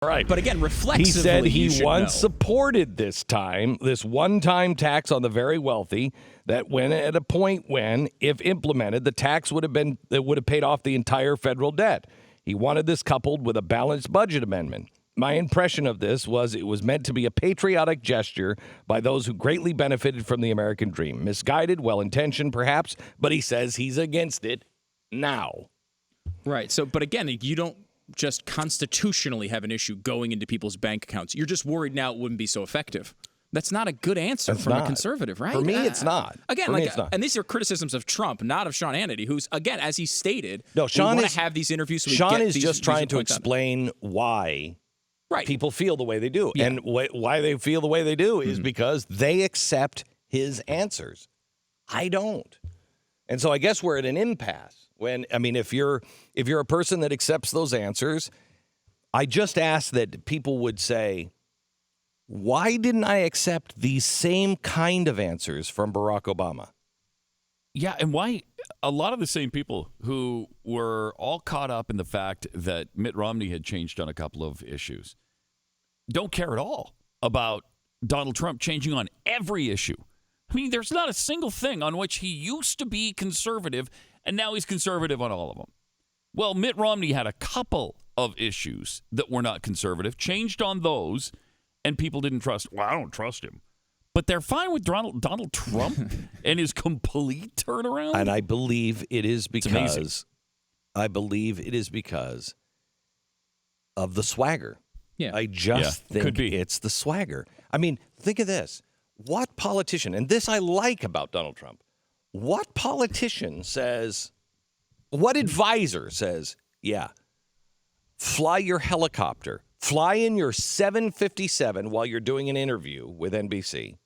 Right. But again, reflexively, he said you he should once know. supported this one-time tax on the very wealthy that went at a point when, if implemented, the tax would have paid off the entire federal debt. He wanted this coupled with a balanced budget amendment. My impression of this was it was meant to be a patriotic gesture by those who greatly benefited from the American dream. Misguided, well-intentioned, perhaps, but he says he's against it now. Right. So, but again, you don't just constitutionally have an issue going into people's bank accounts. You're just worried now it wouldn't be so effective. That's not a good answer from a conservative, right? For me, it's not. Again, it's not. And these are criticisms of Trump, not of Sean Hannity, who's, again, as he stated, Sean we want to have these interviews. So Sean is these, just trying to points explain why people feel the way they do. Yeah. And why they feel the way they do is because they accept his answers. I don't. And so I guess we're at an impasse. If you're a person that accepts those answers, I just ask that people would say, why didn't I accept these same kind of answers from Barack Obama? Yeah, and why a lot of the same people who were all caught up in the fact that Mitt Romney had changed on a couple of issues don't care at all about Donald Trump changing on every issue. I mean, there's not a single thing on which he used to be conservative, and now he's conservative on all of them. Well, Mitt Romney had a couple of issues that were not conservative, changed on those, and people didn't trust. Well, I don't trust him. But they're fine with Donald Trump and his complete turnaround. And I believe it is because of the swagger. Yeah. I just think it's the swagger. I mean, think of this. What politician, and this I like about Donald Trump, what politician says, what advisor says, yeah, fly your helicopter, fly in your 757 while you're doing an interview with NBC,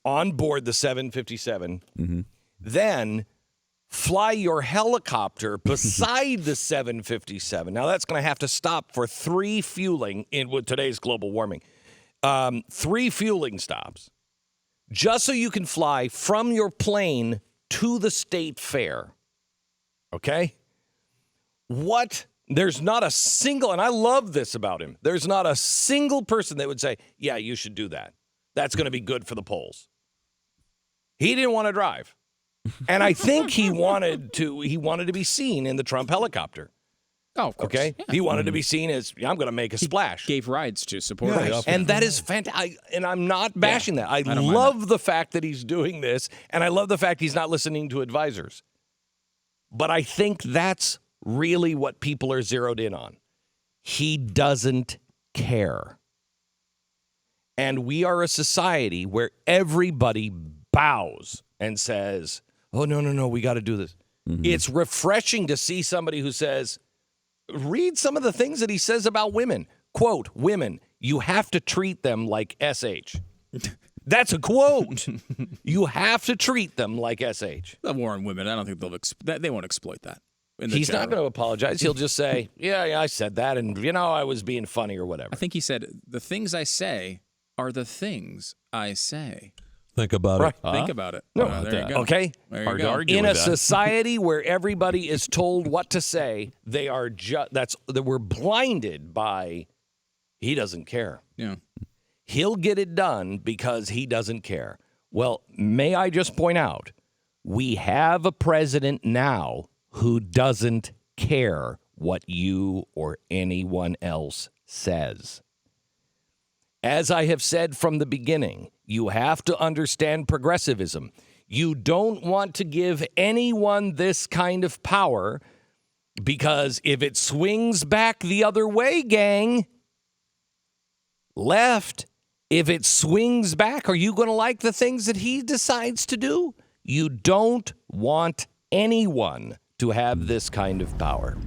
on board the 757, then fly your helicopter beside the 757. Now, that's going to have to stop for 3 fueling with today's global warming. 3 fueling stops, just so you can fly from your plane to the state fair. Okay? There's not a single, and I love this about him, there's not a single person that would say, yeah, you should do that. That's going to be good for the polls. He didn't want to drive. And I think he wanted to be seen in the Trump helicopter. Oh, of course. Okay? Yeah. He wanted to be seen as, I'm going to make a splash. Gave rides to supporters. And that is fantastic. And I'm not bashing that. I love the fact that he's doing this, and I love the fact he's not listening to advisors. But I think that's really what people are zeroed in on. He doesn't care. And we are a society where everybody bows and says, oh, no, we got to do this. Mm-hmm. It's refreshing to see somebody who says, read some of the things that he says about women. Quote, women, you have to treat them like SH. That's a quote. You have to treat them like SH. The war on women, I don't think they won't exploit that. He's not going to apologize. He'll just say, yeah, I said that, and, I was being funny or whatever. I think he said, the things I say are the things I say. Think about it. Think about it. No, there you go. Okay? There Hard you to go. argue In with a that. society where everybody is told what to say, they are that we're blinded by he doesn't care. Yeah. He'll get it done because he doesn't care. Well, may I just point out, we have a president now who doesn't care what you or anyone else says. As I have said from the beginning, you have to understand progressivism. You don't want to give anyone this kind of power because if it swings back the other way, gang, left, if it swings back, are you going to like the things that he decides to do? You don't want anyone to have this kind of power.